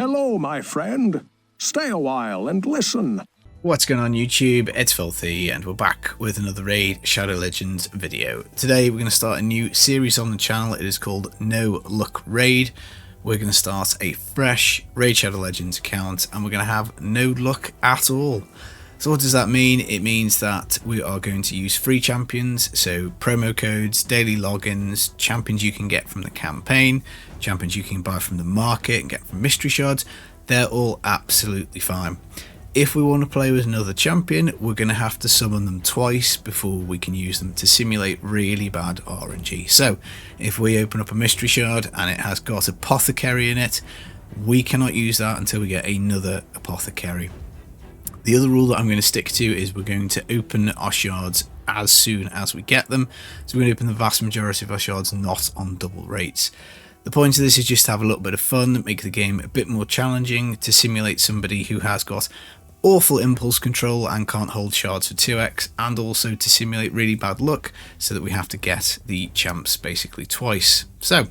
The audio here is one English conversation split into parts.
Hello, my friend. Stay a while and listen. What's going on YouTube? It's Filthy and we're back with another Raid Shadow Legends video. Today we're going to start a new series on the channel. It is called No Luck Raid. We're going to start a fresh Raid Shadow Legends account and we're going to have no luck at all. So what does that mean? It means that we are going to use free champions, so promo codes, daily logins, champions you can get from the campaign, champions you can buy from the market and get from mystery shards. They're all absolutely fine. If we want to play with another champion, we're going to have to summon them twice before we can use them to simulate really bad RNG. So if we open up a mystery shard and it has got apothecary in it, we cannot use that until we get another apothecary. The other rule that I'm going to stick to is we're going to open our shards as soon as we get them. So we're going to open the vast majority of our shards not on double rates. The point of this is just to have a little bit of fun, make the game a bit more challenging, to simulate somebody who has got awful impulse control and can't hold shards for 2x, and also to simulate really bad luck so that we have to get the champs basically twice. So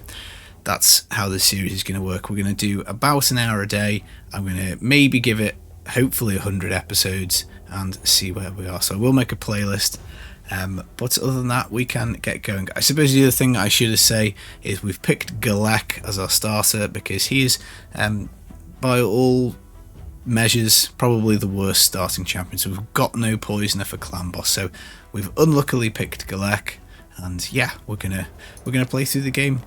that's how this series is going to work. We're going to do about an hour a day. I'm going to maybe give it hopefully 100 episodes and see where we are. So we'll make a playlist, but other than that we can get going. I suppose the other thing I should say is we've picked Galek as our starter because he is by all measures probably the worst starting champion. So we've got no poisoner for clan boss, so we've unluckily picked Galek, and yeah, we're gonna play through the game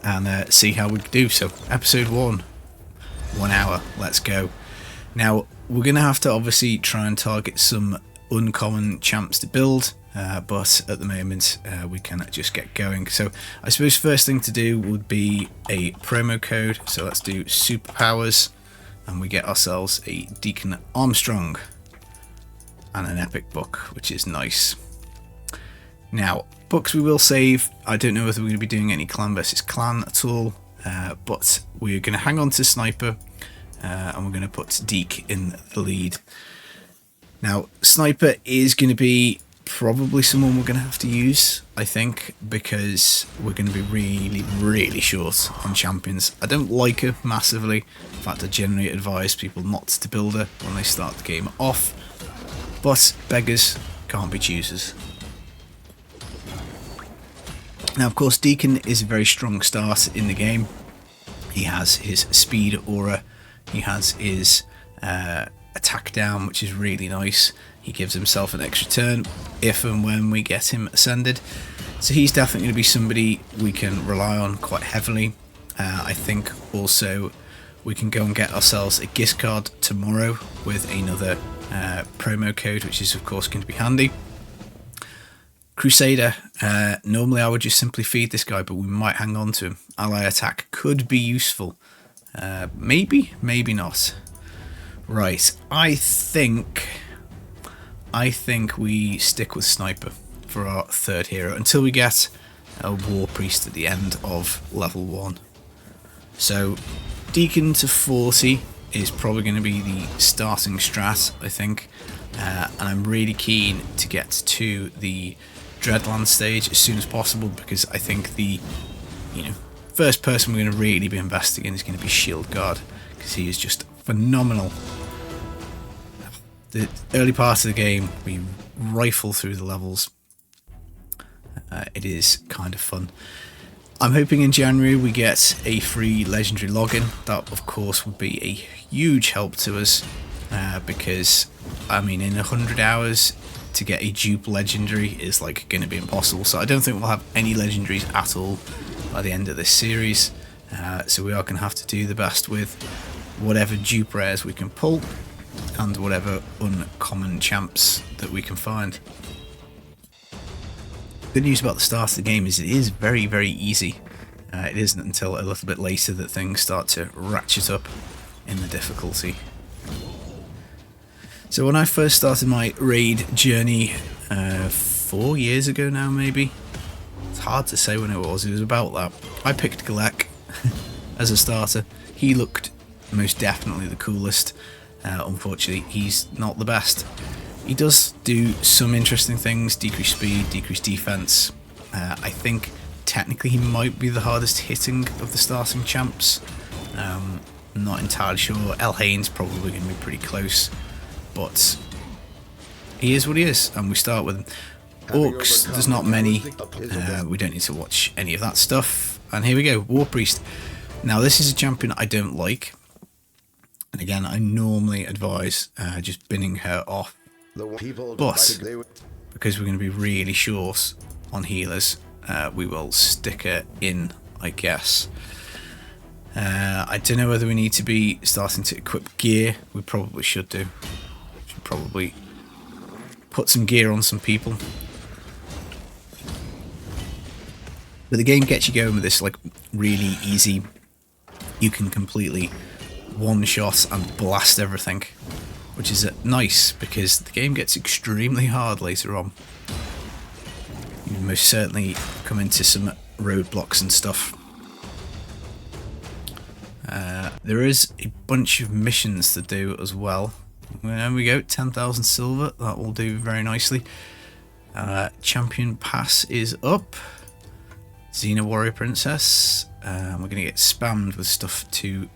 and see how we do. So episode 1 hour, let's go. Now, we're going to have to obviously try and target some uncommon champs to build, but at the moment we can just get going. So I suppose first thing to do would be a promo code. So let's do superpowers and we get ourselves a Deacon Armstrong and an epic book, which is nice. Now, books we will save. I don't know whether we're going to be doing any clan versus clan at all, but we're going to hang on to Sniper. And we're going to put Deke in the lead. Now, Sniper is going to be probably someone we're going to have to use, I think, because we're going to be really short on champions. I don't like her massively. In fact, I generally advise people not to build her when they start the game off. But beggars can't be choosers. Now, of course, Deacon is a very strong start in the game. He has his speed aura. He has his attack down, which is really nice. He gives himself an extra turn if and when we get him ascended. So he's definitely going to be somebody we can rely on quite heavily. I think also we can go and get ourselves a gift card tomorrow with another promo code, which is of course going to be handy. Crusader, normally I would just simply feed this guy, but we might hang on to him. Ally attack could be useful. Maybe not. Right, I think we stick with Sniper for our third hero until we get a War Priest at the end of level 1. So Deacon to 40 is probably going to be the starting strat, I think, and I'm really keen to get to the Dreadland stage as soon as possible, because I think the first person we're going to really be investing in is going to be Shield Guard, because he is just phenomenal. The early part of the game, we rifle through the levels. It is kind of fun. I'm hoping in January we get a free legendary login. That of course would be a huge help to us, because I mean in 100 hours to get a dupe legendary is like going to be impossible. So I don't think we'll have any legendaries at all by the end of this series, so we are going to have to do the best with whatever dupe rares we can pull and whatever uncommon champs that we can find. Good news about the start of the game is it is very easy. It isn't until a little bit later that things start to ratchet up in the difficulty. So when I first started my raid journey 4 years ago now, maybe, it's hard to say when it was about that, I picked Galek as a starter. He looked most definitely the coolest. Unfortunately, he's not the best. He does do some interesting things: decrease speed, decrease defense. I think technically he might be the hardest hitting of the starting champs. I'm not entirely sure. El Hain's probably going to be pretty close, but he is what he is, and we start with him. Orcs, there's not many. We don't need to watch any of that stuff. And here we go, War Priest. Now this is a champion I don't like. And again, I normally advise just binning her off. But because we're going to be really short on healers, we will stick her in, I guess. I don't know whether we need to be starting to equip gear. We probably should do. Should probably put some gear on some people. But the game gets you going with this like really easy. You can completely one-shot and blast everything, which is nice because the game gets extremely hard later on. You most certainly come into some roadblocks and stuff. There is a bunch of missions to do as well. There we go, 10,000 silver, that will do very nicely. Champion Pass is up. Xena Warrior Princess. We're going to get spammed with stuff to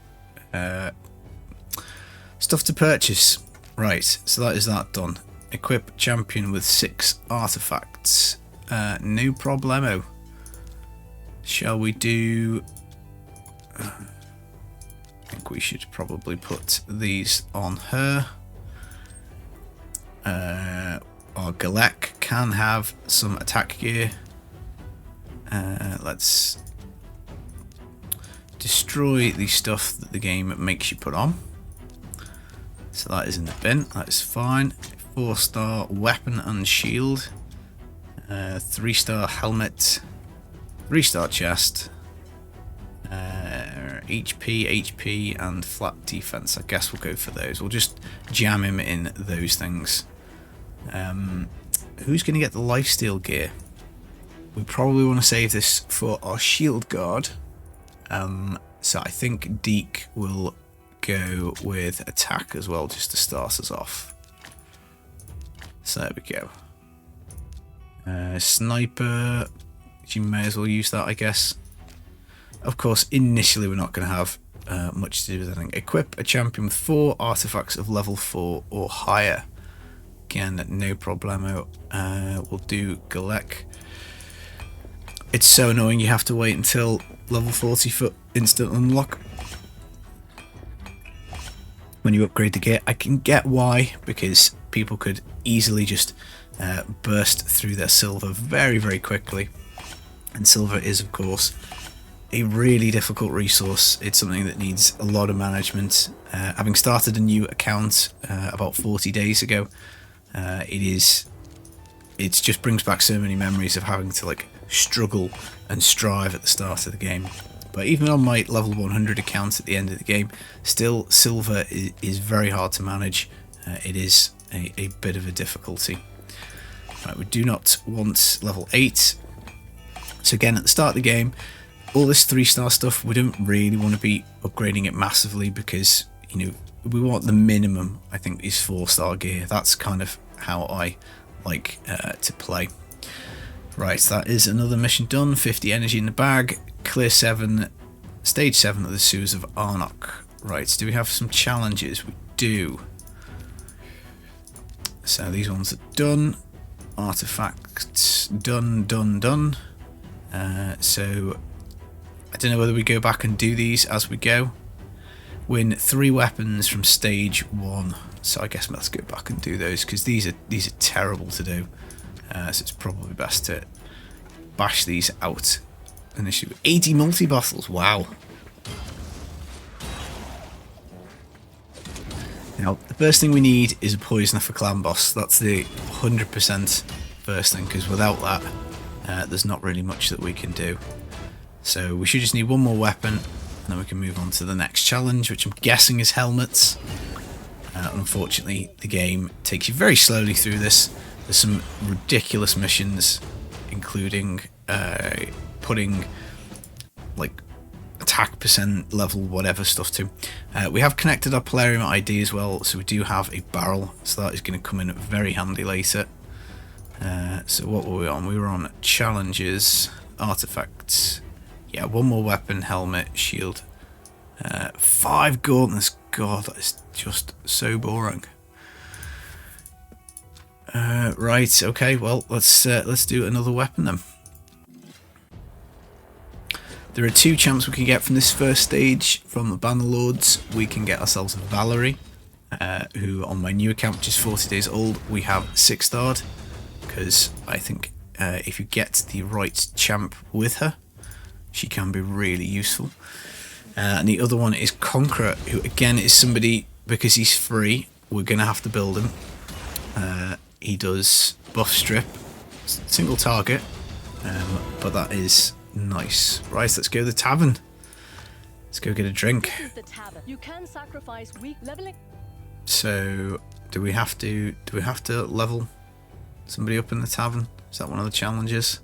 purchase. Right, so that is that done. Equip champion with 6 artifacts. No problemo. Shall we do... I think we should probably put these on her. Our Galek can have some attack gear. Let's destroy the stuff that the game makes you put on. So that is in the bin, that is fine. 4-star weapon and shield. 3-star helmet. 3-star chest. HP, and flat defense. I guess we'll go for those. We'll just jam him in those things. Who's going to get the lifesteal gear? We probably want to save this for our shield guard. So I think Deke will go with attack as well, just to start us off. So there we go. Sniper, you may as well use that, I guess. Of course, initially we're not going to have much to do with anything. Equip a champion with 4 artifacts of level 4 or higher. Again, no problemo. We'll do Galek. It's so annoying you have to wait until level 40 for instant unlock when you upgrade the gear. I can get why, because people could easily just burst through their silver very, very quickly. And silver is, of course, a really difficult resource. It's something that needs a lot of management. Having started a new account about 40 days ago, it just brings back so many memories of having to like struggle and strive at the start of the game. But even on my level 100 account at the end of the game, still silver is very hard to manage. It is a bit of a difficulty. Right, we do not want level 8. So again, at the start of the game, all this 3-star stuff, we don't really want to be upgrading it massively because, you know, we want the minimum, I think, is 4-star gear. That's kind of how I like to play. Right, that is another mission done. 50 energy in the bag. Clear 7, stage 7 of the sewers of Arnok. Right, do we have some challenges? We do. So these ones are done. Artifacts done. So I don't know whether we go back and do these as we go. Win 3 weapons from stage 1. So I guess let's go back and do those because these are terrible to do. So it's probably best to bash these out. Initially, 80 multi-battles. Wow. Now, the first thing we need is a poisoner for clan boss. That's the 100% first thing, because without that, there's not really much that we can do. So we should just need one more weapon, and then we can move on to the next challenge, which I'm guessing is helmets. Unfortunately, the game takes you very slowly through this. There's some ridiculous missions, including putting like attack percent level whatever stuff to. We have connected our Polarium ID as well, so we do have a barrel, so that is going to come in very handy later. So what were we on? We were on challenges, artifacts. Yeah, one more weapon, helmet, shield, 5 gauntlets. God, that is just so boring. Right, okay, well, let's do another weapon then. There are 2 champs we can get from this first stage. From the Bannerlords, we can get ourselves a Valerie, who on my new account, which is 40 days old, we have 6-starred, because I think if you get the right champ with her, she can be really useful. And the other one is Conqueror, who again is somebody, because he's free, we're going to have to build him. He does buff strip, single target, but that is nice. Right, let's go to the tavern. Let's go get a drink. You can sacrifice weak leveling. So, do we have to level somebody up in the tavern? Is that one of the challenges?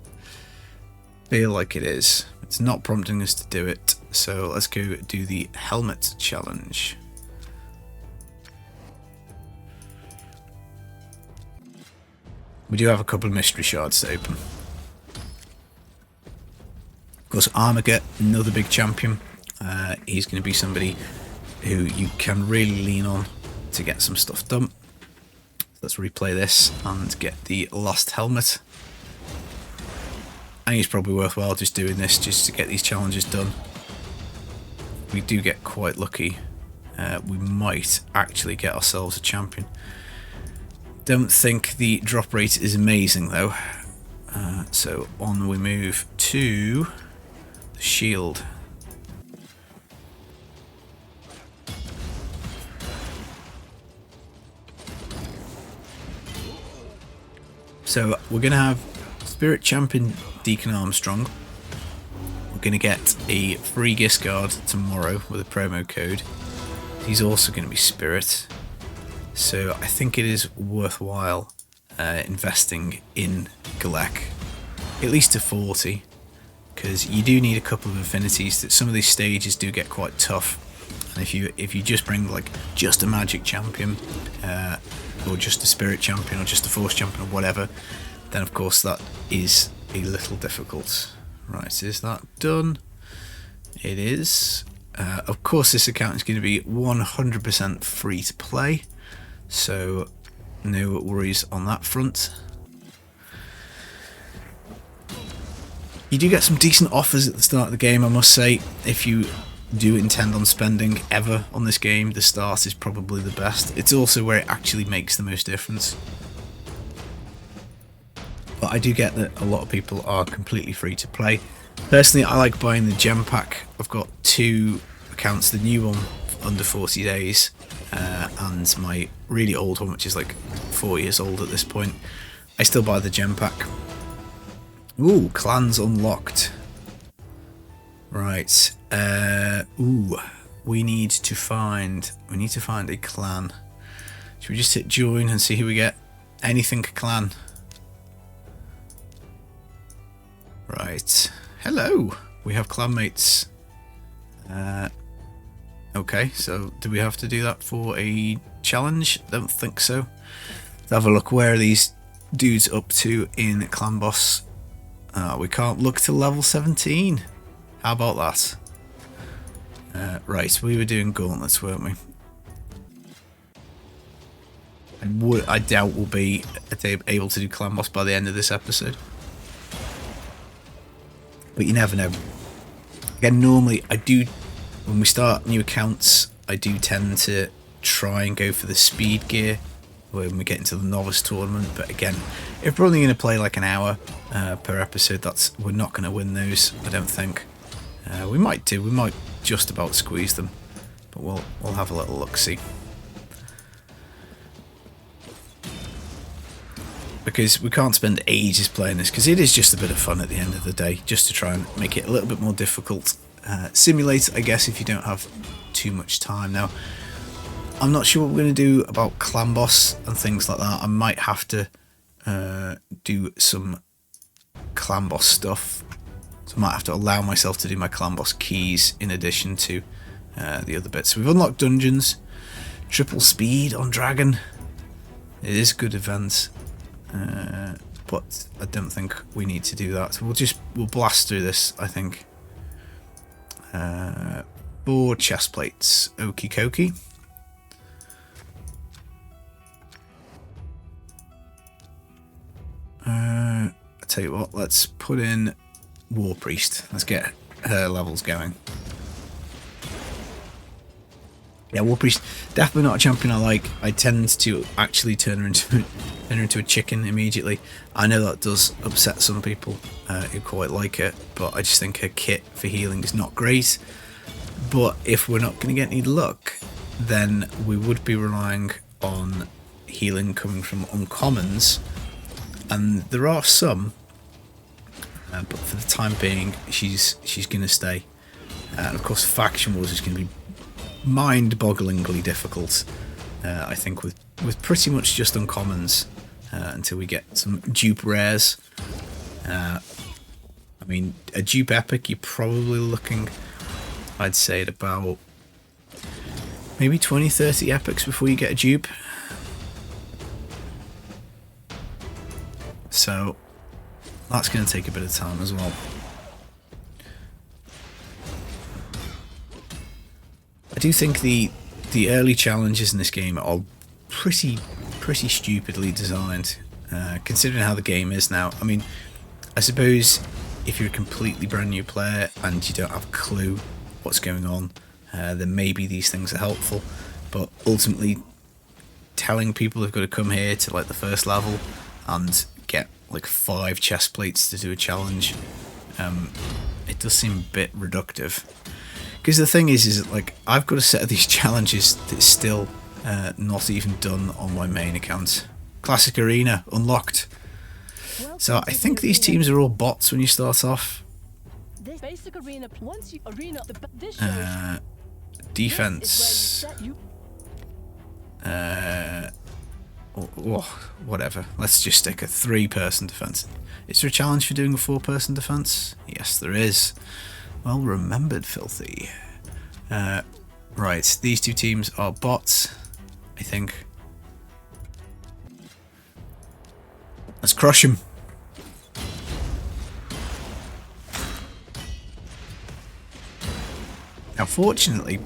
Feel like it is. It's not prompting us to do it, so let's go do the helmet challenge. We do have a couple of mystery shards to open. Of course, Armiger, another big champion. He's going to be somebody who you can really lean on to get some stuff done. Let's replay this and get the lost helmet. I think it's probably worthwhile just doing this just to get these challenges done. We do get quite lucky. We might actually get ourselves a champion. Don't think the drop rate is amazing though. So on we move to the shield. So we're going to have Spirit Champion Deacon Armstrong. We're going to get a free gift card tomorrow with a promo code. He's also going to be Spirit. So I think it is worthwhile investing in Galek, at least to 40, because you do need a couple of affinities. That some of these stages do get quite tough, and if you just bring like just a magic champion, or just a spirit champion, or just a force champion, or whatever, then of course that is a little difficult. Right, is that done? It is. Of course, this account is going to be 100% free to play, so no worries on that front. You do get some decent offers at the start of the game, I must say. If you do intend on spending ever on this game, the start is probably the best. It's also where it actually makes the most difference. But I do get that a lot of people are completely free to play. Personally, I like buying the gem pack. I've got 2 accounts, the new one under 40 days and my really old one, which is like 4 years old at this point. I still buy the gem pack. Ooh, clans unlocked. Right. We need to find a clan. Should we just hit join and see who we get? Anything clan. Right. Hello. We have clanmates. Okay, so do we have to do that for a challenge? Don't think so. Let's have a look. Where are these dudes up to in Clan Boss? We can't look to level 17. How about that? Right, we were doing gauntlets, weren't we? I doubt we'll be able to do Clan Boss by the end of this episode. But you never know. Again, normally I do, when we start new accounts, I do tend to try and go for the speed gear when we get into the novice tournament. But again, if we're only going to play like an hour per episode, we're not going to win those, I don't think. We might do, we might just about squeeze them, but we'll have a little look-see. Because we can't spend ages playing this, because it is just a bit of fun at the end of the day, just to try and make it a little bit more difficult. Simulate, I guess, if you don't have too much time. Now, I'm not sure what we're going to do about Clan Boss and things like that. I might have to do some Clan Boss stuff. So I might have to allow myself to do my Clan Boss keys in addition to the other bits. We've unlocked dungeons. Triple speed on Dragon. It is a good event. But I don't think we need to do that. So we'll blast through this, I think. 4 chest plates. Okie dokie. I tell you what, let's put in War Priest. Let's get her levels going. Yeah, War Priest, definitely not a champion I like. I tend to actually turn her into a chicken immediately. I know that does upset some people who quite like it, but I just think her kit for healing is not great. But if we're not going to get any luck, then we would be relying on healing coming from uncommons. And there are some, but for the time being, she's going to stay. And of course, Faction Wars is going to be mind-bogglingly difficult, I think, with pretty much just uncommons until we get some dupe rares. I mean, a dupe epic, you're probably looking, I'd say, at about maybe 20-30 epics before you get a dupe. So that's going to take a bit of time as well. I do think the early challenges in this game are pretty stupidly designed, considering how the game is now. I mean, I suppose if you're a completely brand new player and you don't have a clue what's going on, then maybe these things are helpful. But ultimately, telling people they've got to come here to like the first level and get like 5 chest plates to do a challenge, it does seem a bit reductive. Because the thing is that, like, I've got a set of these challenges that's still not even done on my main account. Classic Arena, unlocked. So I think these teams are all bots when you start off. This basic arena, once you arena, this Defense. Whatever. Let's just stick a 3-person defense. Is there a challenge for doing a 4-person defense? Yes, there is. Well remembered, Filthy. Right, these 2 teams are bots, I think. Let's crush them. Now, fortunately,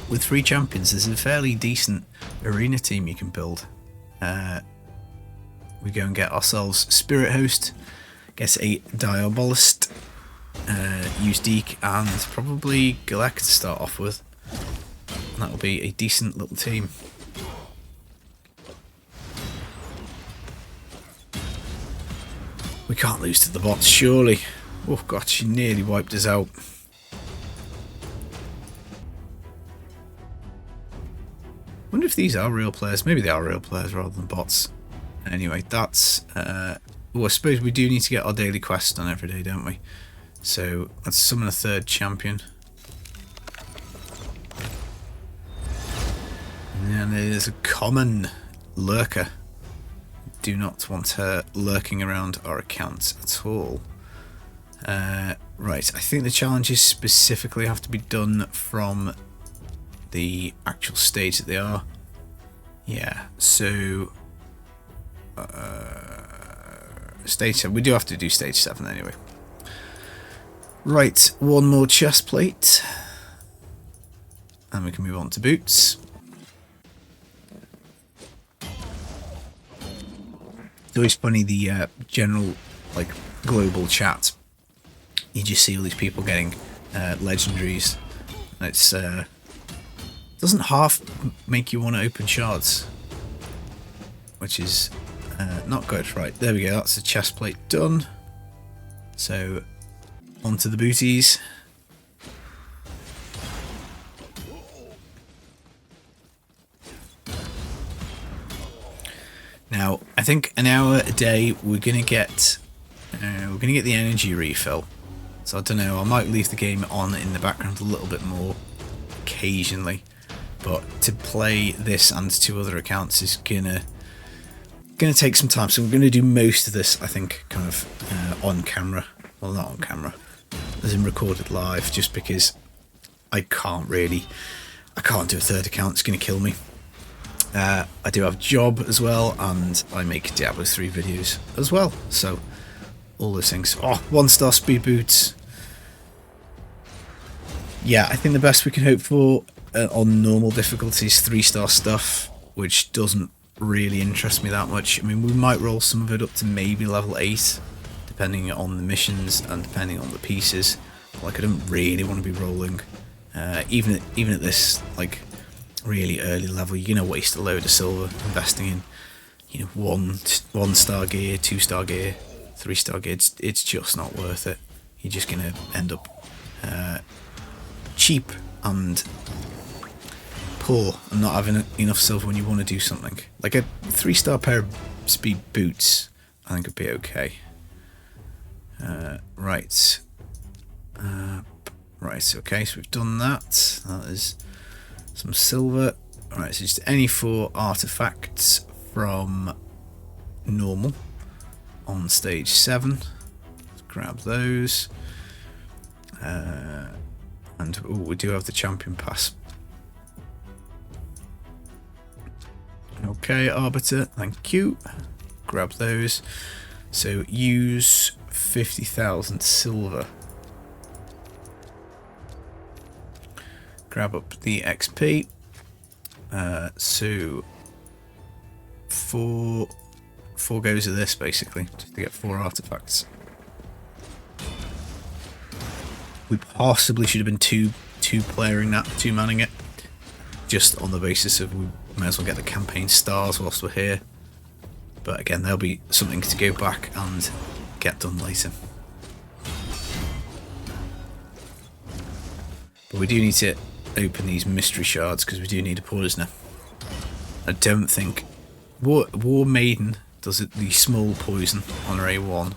with 3 champions, there's a fairly decent arena team you can build. We go and get ourselves Spirit Host, get a Diabolist, use Deke, and probably Galek to start off with. And that'll be a decent little team. We can't lose to the bots, surely. Oh god, she nearly wiped us out. Wonder if these are real players. Maybe they are real players rather than bots. Anyway, that's... well, I suppose we do need to get our daily quest done every day, don't we? So, let's summon a 3rd champion. And there's a common lurker. Do not want her lurking around our account at all. Right, I think the challenges specifically have to be done from the actual stage that they are. Yeah, so... stage 7. We do have to do stage 7 anyway. Right, 1 more chest plate. And we can move on to boots. It's always funny, the general, like, global chat. You just see all these people getting legendaries. It's doesn't half make you want to open shards, which is not good. Right, there we go. That's the chest plate done. So onto the booties. Now, I think an hour a day we're gonna get the energy refill. So I don't know. I might leave the game on in the background a little bit more occasionally, but to play this and 2 other accounts is gonna take some time. So I'm gonna do most of this, I think, kind of on camera. Well, not on camera, as in recorded live, just because I can't do a 3rd account. It's gonna kill me. I do have a job as well, and I make Diablo 3 videos as well, so all those things. Oh, 1-star speed boots. yeah, I think the best we can hope for on normal difficulties, 3-star stuff, which doesn't really interest me that much. I mean, we might roll some of it up to maybe level 8, depending on the missions and depending on the pieces. Like, I don't really want to be rolling, even at this like really early level. You're gonna waste a load of silver investing in, you know, 1-star gear, 2-star gear, 3-star gear. It's just not worth it. You're just gonna end up cheap and poor and not having enough silver when you want to do something. Like a 3-star pair of speed boots, I think would be okay. Right. Right, okay, so we've done that. That is some silver. Alright, so just any 4 artifacts from normal on stage 7. Let's grab those. And ooh, we do have the champion pass. Okay, Arbiter, thank you. Grab those. So use 50,000 silver. Grab up the XP. So four goes of this basically, just to get 4 artifacts. We possibly should have been two manning it, just on the basis of we may as well get the campaign stars whilst we're here. But again, there'll be something to go back and get done later. But we do need to open these mystery shards because we do need a poisoner. I don't think War Maiden does it the small poison on our A1.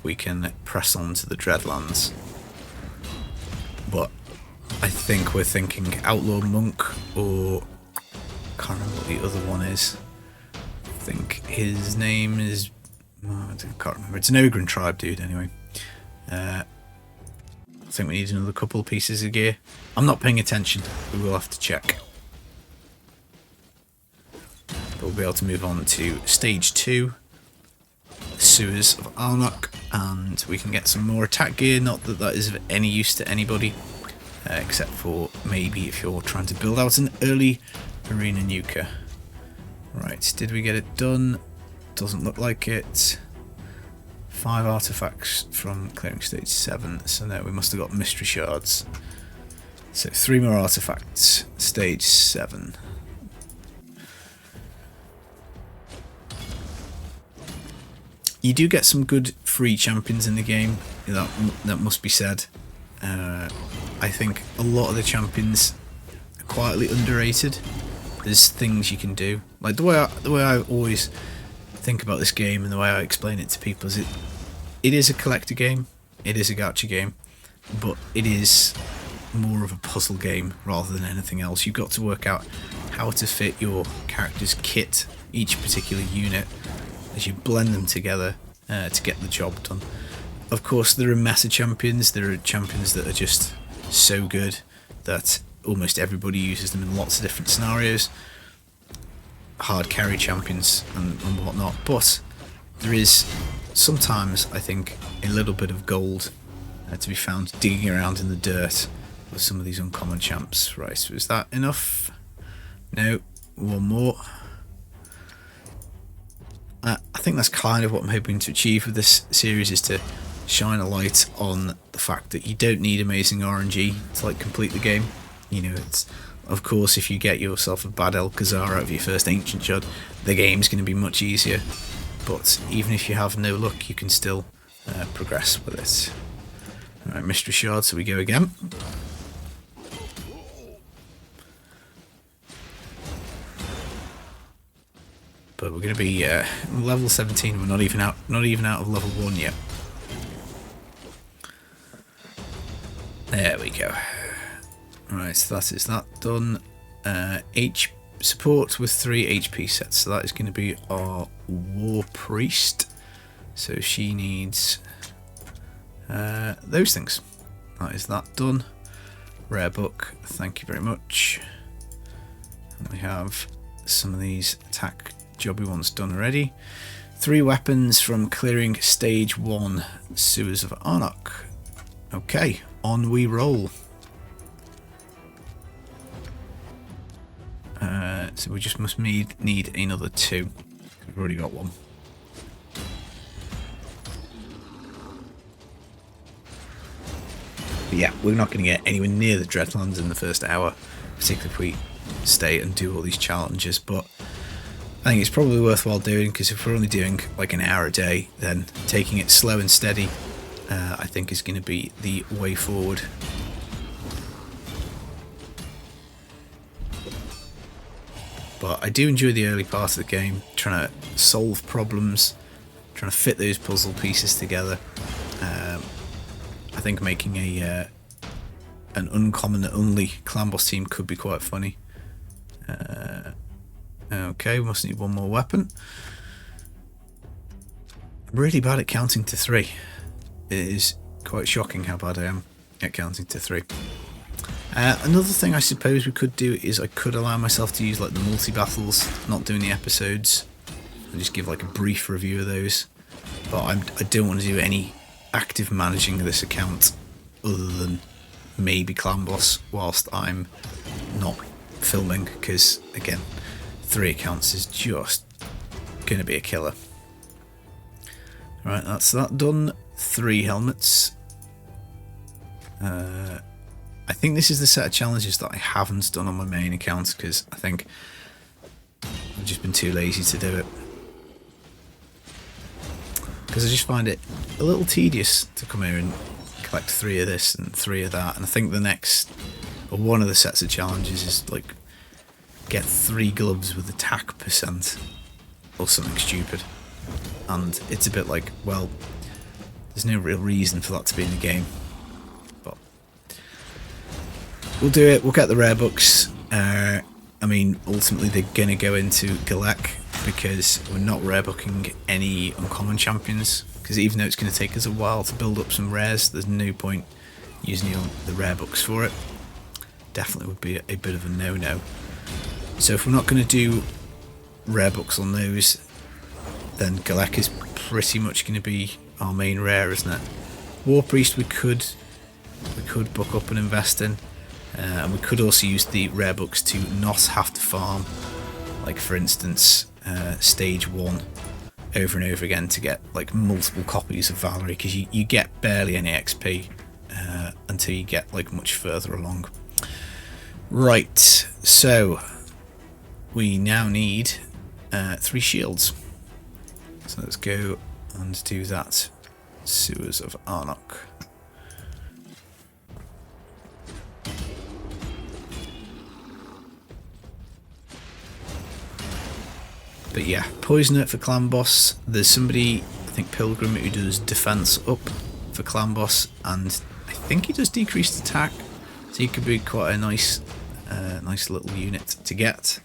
We can press on to the Dreadlands. But I think we're thinking Outlaw Monk, or I can't remember what the other one is. I think his name is, I can't remember. It's an Ogren tribe dude anyway. I think we need another couple of pieces of gear. I'm not paying attention. We will have to check. But we'll be able to move on to stage 2, Sewers of Arnok, and we can get some more attack gear. Not that that is of any use to anybody, except for maybe if you're trying to build out an early arena nuker. Right, did we get it done? Doesn't look like it. 5 artifacts from clearing stage 7, so no, we must have got mystery shards. So 3 more artifacts, stage 7. You do get some good free champions in the game, that must be said. I think a lot of the champions are quietly underrated. There's things you can do. Like the way I always think about this game and the way I explain it to people is it is a collector game, it is a gacha game, but it is more of a puzzle game rather than anything else. You've got to work out how to fit your character's kit, each particular unit, as you blend them together to get the job done. Of course, there are meta champions. There are champions that are just so good that almost everybody uses them in lots of different scenarios. Hard carry champions and whatnot. But there is sometimes, I think, a little bit of gold to be found digging around in the dirt with some of these uncommon champs. Right, so is that enough? No, one more. I think that's kind of what I'm hoping to achieve with this series, is to shine a light on the fact that you don't need amazing RNG to like complete the game. You know, it's of course if you get yourself a bad Alcazar out of your first Ancient Shard, the game's going to be much easier. But even if you have no luck, you can still progress with it. Alright, Mystery Shard, so we go again. But we're going to be level 17. We're not even out of level 1 yet. There we go. Right, so that is that done. H support with 3 HP sets. So that is going to be our War Priest. So she needs those things. That is that done. Rare book. Thank you very much. And we have some of these attack jobby ones done already. 3 weapons from clearing stage 1, Sewers of Arnok. Okay, on we roll. So we just must need another 2. We've already got 1. But yeah, we're not going to get anywhere near the Dreadlands in the first hour, particularly if we stay and do all these challenges. But I think it's probably worthwhile doing, because if we're only doing like an hour a day, then taking it slow and steady, I think is going to be the way forward. But I do enjoy the early part of the game, trying to solve problems, trying to fit those puzzle pieces together. I think making an uncommon only clan boss team could be quite funny. Okay, we must need 1 more weapon. I'm really bad at counting to 3. It is quite shocking how bad I am at counting to 3. Another thing I suppose we could do is I could allow myself to use like the multi-battles, not doing the episodes, and just give like a brief review of those. But I don't want to do any active managing of this account other than maybe clan boss whilst I'm not filming, because again, 3 accounts is just going to be a killer. Right, that's that done. 3 helmets. I think this is the set of challenges that I haven't done on my main account, because I think I've just been too lazy to do it. Because I just find it a little tedious to come here and collect 3 of this and 3 of that. And I think the next, or one of the sets of challenges is like get 3 gloves with attack percent or something stupid. And it's a bit like, well, there's no real reason for that to be in the game. But we'll do it, we'll get the rare books. I mean, ultimately they're going to go into Galek, because we're not rare booking any uncommon champions, because even though it's going to take us a while to build up some rares, there's no point using the rare books for it. Definitely would be a bit of a no-no. So if we're not going to do rare books on those, then Galek is pretty much going to be our main rare, isn't it? War Priest we could book up and invest in, and we could also use the rare books to not have to farm, like for instance stage 1 over and over again to get like multiple copies of Valerie, because you get barely any XP until you get like much further along. Right, so we now need 3 shields. So let's go and do that. Sewers of Arnok. But yeah, Poisoner for clan boss. There's somebody, I think Pilgrim, who does defense up for clan boss, and I think he does decreased attack, so he could be quite a nice little unit to get.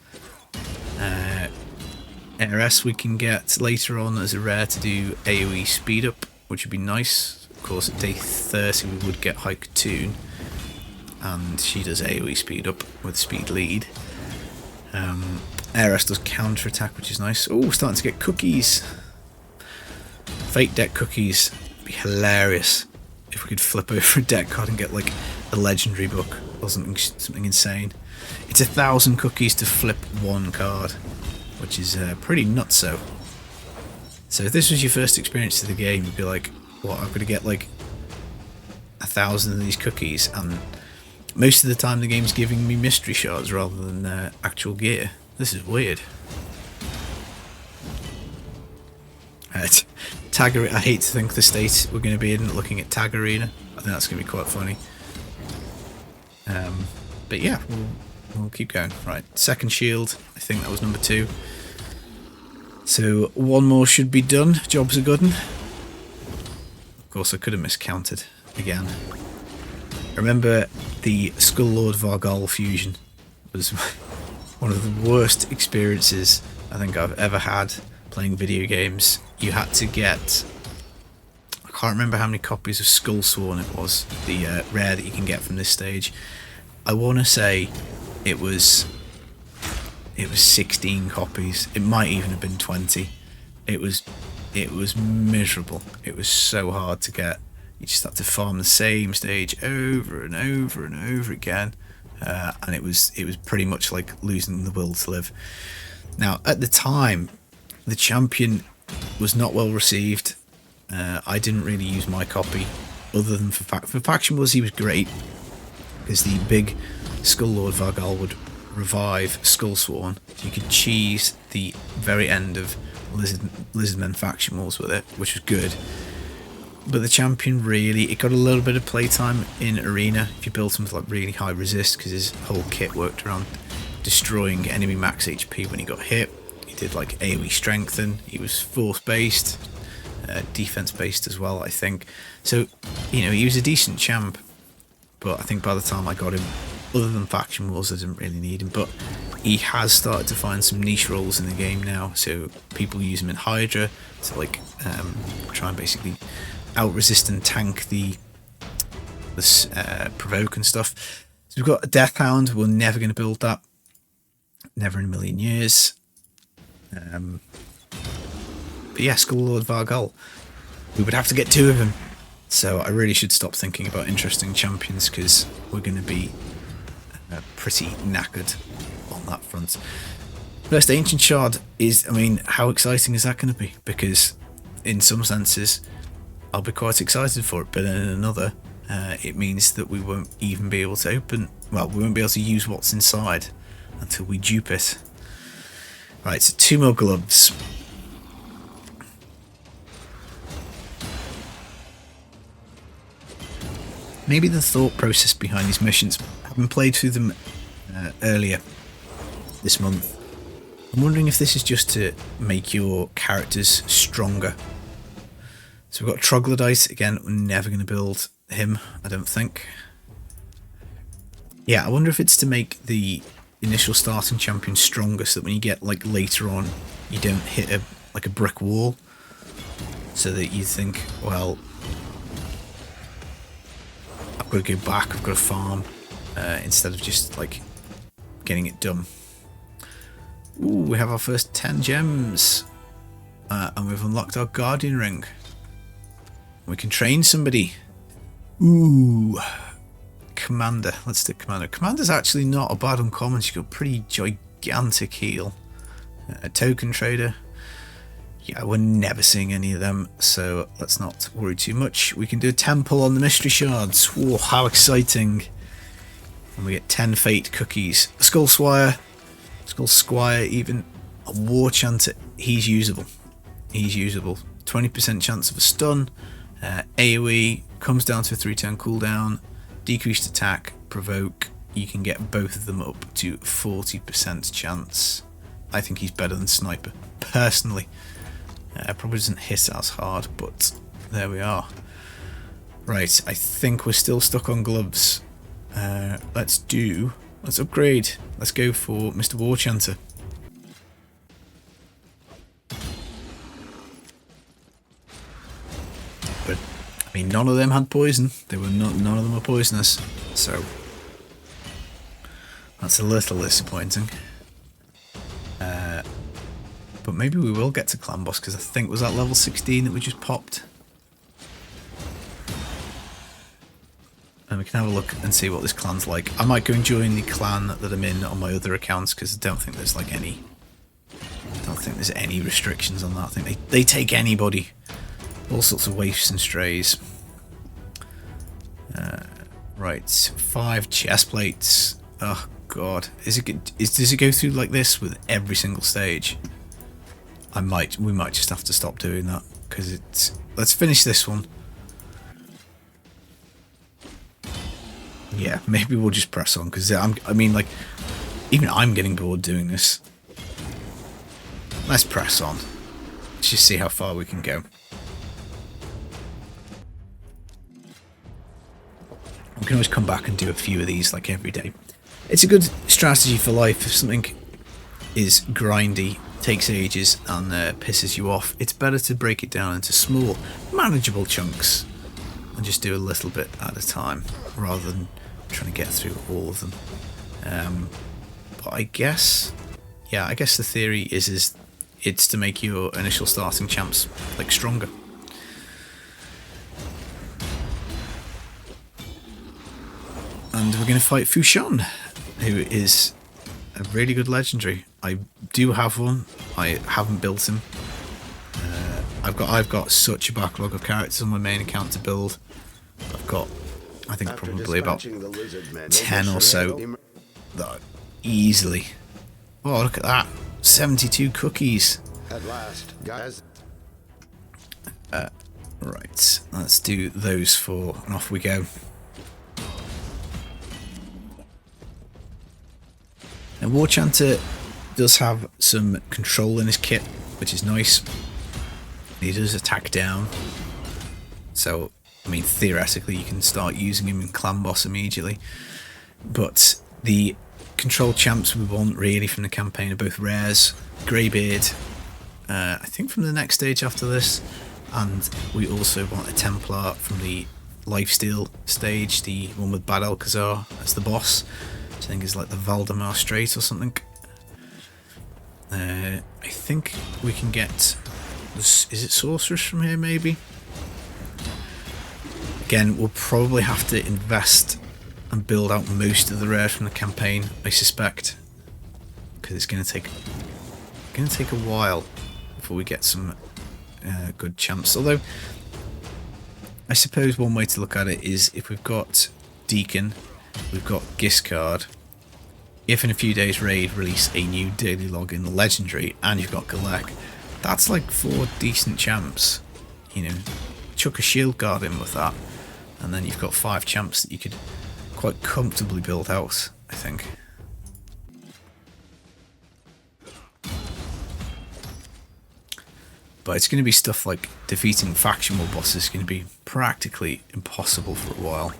RS we can get later on as a rare to do AoE speed up, which would be nice. Of course, at day 30 we would get Haikatoon, and she does AoE speed up with speed lead. RS does counter attack, which is nice. Oh, starting to get cookies. Fate deck cookies. It'd be hilarious if we could flip over a deck card and get like a legendary book or something insane. It's 1,000 cookies to flip 1 card, which is pretty nutso. So if this was your first experience of the game, you'd be like, what, I'm going to get like 1,000 of these cookies, and most of the time the game's giving me mystery shards rather than actual gear. This is weird. Tag Arena. I hate to think the state we're going to be in looking at Tag Arena. I think that's going to be quite funny. But yeah, we'll keep going. Right, second shield. I think that was number 2. So 1 more should be done. Job's a good one. Of course, I could have miscounted again. I remember the Skull Lord Vargal fusion was one of the worst experiences I think I've ever had playing video games. You had to get, I can't remember how many copies of Skull Sworn it was, the rare that you can get from this stage. I want to say it was 16 copies. It might even have been 20. It was miserable. It was so hard to get. You just had to farm the same stage over and over and over again. and it was pretty much like losing the will to live. Now, at the time, the champion was not well received. I didn't really use my copy, other than for faction wars. He was great because the big Skull Lord Vargal would revive Skullsworn. You could cheese the very end of Lizardmen faction wars with it, which was good. But the champion really, it got a little bit of playtime in arena if you built him with like really high resist, because his whole kit worked around destroying enemy max HP when he got hit. He did like AoE strengthen. He was force based, defense based as well, I think. So, you know, he was a decent champ. But I think by the time I got him, other than faction wars, I didn't really need him. But he has started to find some niche roles in the game now. So people use him in Hydra to like try and basically out-resist and tank the provoke and stuff. So we've got a Death Hound. We're never going to build that. Never in a million years. But yeah, Skull Lord Vargal. We would have to get 2 of him. So I really should stop thinking about interesting champions, because we're going to be pretty knackered on that front. First Ancient Shard is, I mean, how exciting is that going to be? Because in some senses, I'll be quite excited for it, but in another, it means that we won't even be able to open, well, we won't be able to use what's inside until we dupe it. Right, so 2 more gloves. Maybe the thought process behind these missions, having played through them earlier this month, I'm wondering if this is just to make your characters stronger. So we've got Troglodyte, again, we're never going to build him, I don't think. Yeah, I wonder if it's to make the initial starting champion stronger, so that when you get like later on, you don't hit a brick wall, so that you think, well, I've got to go back, I've got to farm, instead of just like getting it done. Ooh, we have our first 10 gems, and we've unlocked our Guardian Ring. We can train somebody. Ooh, Commander. Let's do Commander. Commander's actually not a bad uncommon. She's got a pretty gigantic heal. A token trader. Yeah, we're never seeing any of them, so let's not worry too much. We can do a temple on the mystery shards. Whoa, how exciting. And we get 10 fate cookies. Skull Squire even. A War Chanter. He's usable. He's usable. 20% chance of a stun. AoE comes down to a 3-turn cooldown. Decreased attack, provoke. You can get both of them up to 40% chance. I think he's better than Sniper, personally. Probably doesn't hit as hard, but there we are. Right, I think we're still stuck on gloves. Let's upgrade. Let's go for Mr. War Chanter. But I mean, none of them had poison. None of them were poisonous, so that's a little disappointing. But maybe we will get to Clan Boss, because I think, was that level 16 that we just popped? And we can have a look and see what this clan's like. I might go and join the clan that I'm in on my other accounts, because I don't think there's like any... I don't think there's any restrictions on that. I think they take anybody. All sorts of waifs and strays. Right, 5 chest plates. Oh god, does it go through like this with every single stage? We might just have to stop doing that, because it's... Let's finish this one. Yeah, maybe we'll just press on, because I mean, like, even I'm getting bored doing this. Let's press on. Let's just see how far we can go. We can always come back and do a few of these, like, every day. It's a good strategy for life. If something is grindy, takes ages, and pisses you off, it's better to break it down into small, manageable chunks and just do a little bit at a time, rather than trying to get through all of them. But I guess the theory is it's to make your initial starting champs like stronger. And we're going to fight Fushan. who is a really good legendary. I do have one. I haven't built him. I've got such a backlog of characters on my main account to build. I've got, I think, probably about 10 or so that easily. Oh, look at that! 72 cookies. At last, guys. Right, let's do those 4, and off we go. And War Chanter does have some control in his kit, which is nice. He does attack down, so I mean theoretically you can start using him in Clan Boss immediately. But the control champs we want really from the campaign are both rares, Greybeard, I think from the next stage after this, and we also want a Templar from the Lifesteal stage, the one with Bad Alcazar as the boss, which I think is like the Valdemar Strait or something. I think we can get, is it Sorceress from here maybe? Again, we'll probably have to invest and build out most of the rares from the campaign, I suspect, because it's going to take a while before we get some good champs. Although I suppose one way to look at it is if we've got Deacon, we've got Giscard. If in a few days raid release a new daily login legendary, and you've got Galek, that's like 4 decent champs. You know, chuck a shield guard in with that, and then you've got 5 champs that you could quite comfortably build out, I think. But it's going to be stuff like defeating faction war bosses is going to be practically impossible for a while.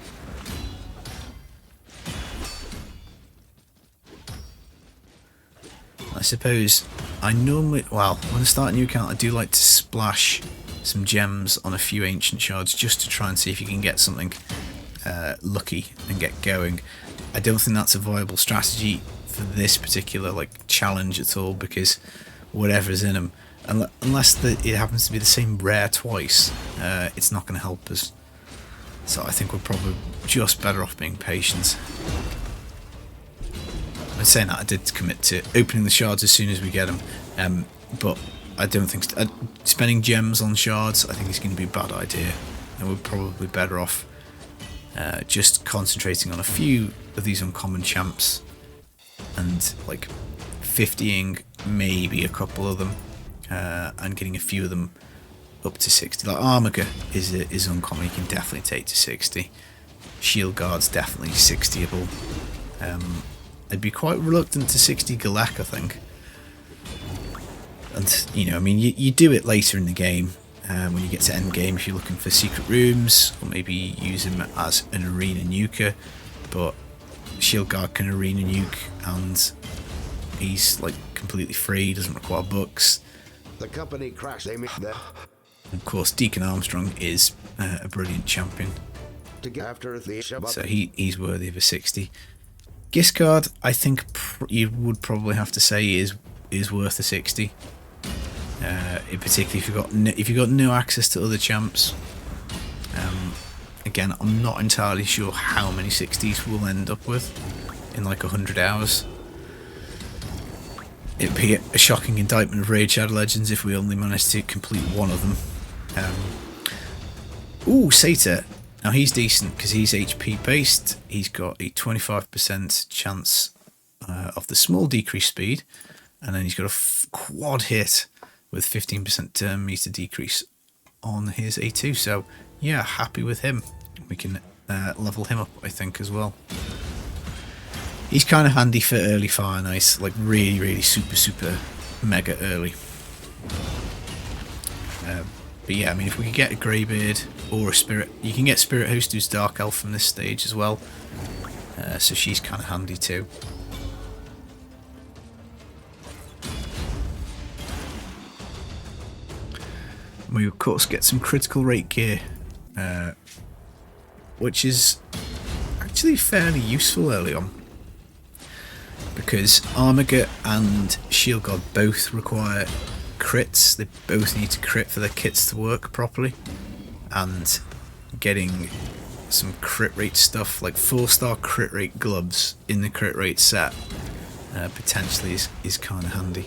I suppose I normally, well, when I start a new account I do like to splash some gems on a few ancient shards just to try and see if you can get something lucky and get going. I don't think that's a viable strategy for this particular like challenge at all, because whatever's in them, unless it happens to be the same rare twice, it's not going to help us. So I think we're probably just better off being patient. I'm saying that I did commit to opening the shards as soon as we get them, but I don't think spending gems on shards I think is going to be a bad idea, and we're probably better off just concentrating on a few of these uncommon champs and like 50ing maybe a couple of them, and getting a few of them up to 60. Like Armiger is uncommon, you can definitely take to 60. Shield Guard's definitely 60able. I'd be quite reluctant to 60 Galek, I think. And, you know, I mean, you do it later in the game, when you get to end game, if you're looking for secret rooms, or maybe use him as an arena nuker, but Shield Guard can arena nuke, and he's, like, completely free, doesn't require books. The company crashed. They made that. Of course, Deacon Armstrong is a brilliant champion, To get after the so he's worthy of a 60. Giscard, I think you would probably have to say is worth a 60. In particular, if you've got no access to other champs. Again, I'm not entirely sure how many 60s we'll end up with in like 100 hours. It'd be a shocking indictment of Raid Shadow Legends if we only managed to complete one of them. Ooh, Satyr. Now he's decent because he's HP based. He's got a 25% chance of the small decrease speed, and then he's got a quad hit with 15% turn meter decrease on his A2. So yeah, happy with him. We can level him up, I think, as well. He's kind of handy for early Fire Knight, like really super mega early. But yeah, I mean, if we could get a Greybeard or a Spirit, you can get Spirit Host who's Dark Elf from this stage as well, so she's kind of handy too. We of course get some critical rate gear, which is actually fairly useful early on, because Armiger and Shield Guard both require crits. They both need to crit for their kits to work properly, and getting some crit rate stuff, like 4-star crit rate gloves in the crit rate set. Potentially is kind of handy.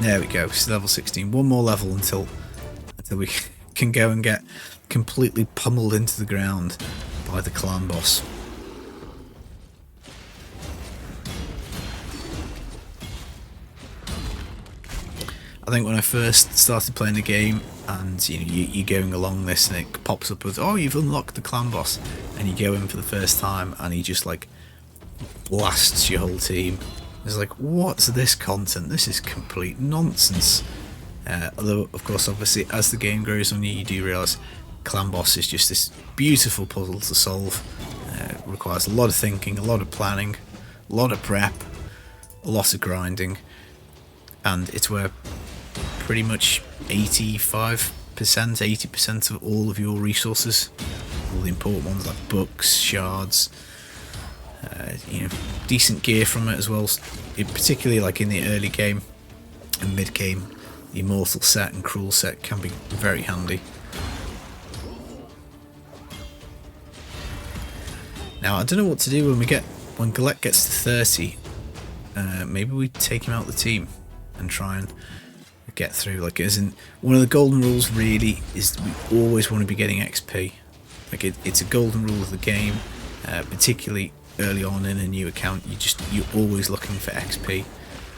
There we go, so level 16. One more level until we can go and get completely pummeled into the ground by the clan boss. I think when I first started playing the game, and you're going along this and it pops up with, oh, you've unlocked the clan boss, and you go in for the first time and he just like blasts your whole team. It's like, what's this content? This is complete nonsense. Although, of course, obviously, as the game grows on you do realise clan boss is just this beautiful puzzle to solve. It requires a lot of thinking, a lot of planning, a lot of prep, a lot of grinding, and it's where pretty much 85%, 80% of all of your resources, all the important ones like books, shards, decent gear from it as well, particularly like in the early game and mid game. The immortal set and cruel set can be very handy. Now I don't know what to do when Galek gets to 30. Maybe we take him out of the team and try and get through. Like, as in, one of the golden rules really is we always want to be getting XP. Like it's a golden rule of the game, particularly early on in a new account. You're always looking for XP.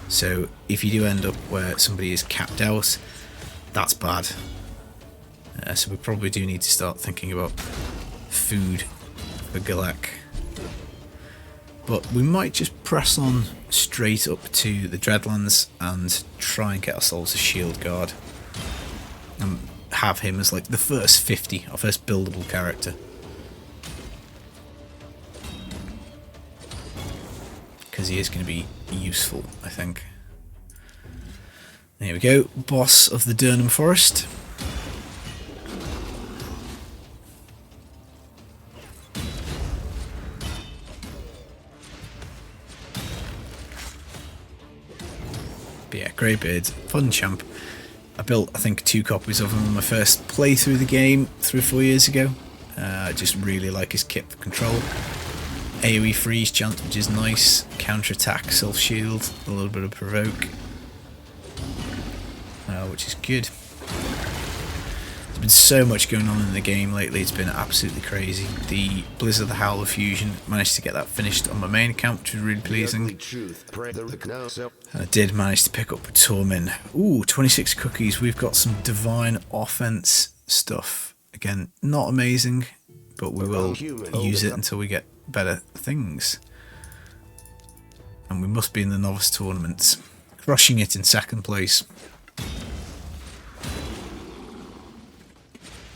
So if you do end up where somebody is capped out, that's bad. So we probably do need to start thinking about food for Galek. But we might just press on straight up to the Dreadlands and try and get ourselves a shield guard. And have him as like the first 50, our first buildable character. Because he is going to be useful, I think. There we go, boss of the Durnham Forest. But yeah, Greybeard, fun champ. I built, I think, 2 copies of him on my first playthrough of the game 3 or 4 years ago. I just really like his kit for control. AoE freeze chance, which is nice. Counter attack, self shield, a little bit of provoke, which is good. There's been so much going on in the game lately, it's been absolutely crazy. The Blizzard the Howler fusion, managed to get that finished on my main account, which was really pleasing. I did manage to pick up a Tormin. Ooh, 26 cookies. We've got some divine offense stuff. Again, not amazing, but we will use it until we get better things. And we must be in the novice tournaments, crushing it in 2nd place.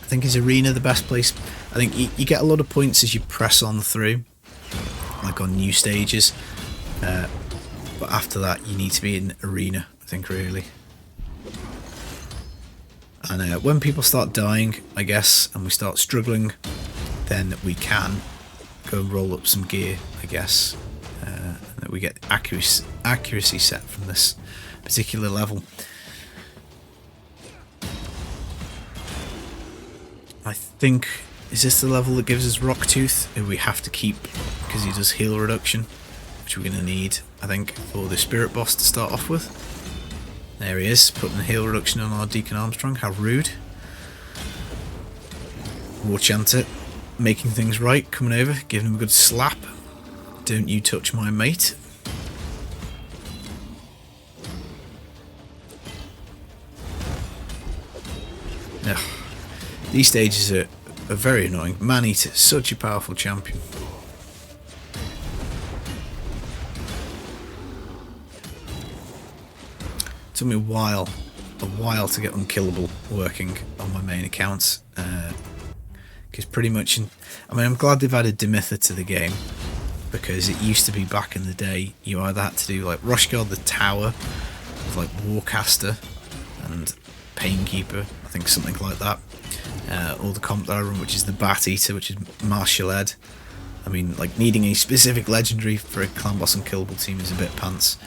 I think is arena the best place. I think you get a lot of points as you press on through, like on new stages, but after that you need to be in arena, I think, really. And when people start dying, I guess, and we start struggling, then we can go and roll up some gear, I guess, and that we get accuracy set from this particular level. I think, is this the level that gives us Rock Tooth? We have to keep, because he does heal reduction, which we're going to need, I think, for the spirit boss to start off with. There he is, putting the heal reduction on our Deacon Armstrong. How rude. War Chanter, making things right, coming over, giving him a good slap. Don't you touch my mate. Ugh. These stages are very annoying. Man-Eater, such a powerful champion. Took me a while to get Unkillable working on my main account. Because pretty much, I'm glad they've added Demitha to the game, because it used to be back in the day you either had to do like Rushguard the Tower with like Warcaster and Painkeeper, I think, something like that, or the comp that I run, which is the Bat Eater, which is Martial Ed. I mean, like, needing a specific legendary for a clan boss unkillable team is a bit pants,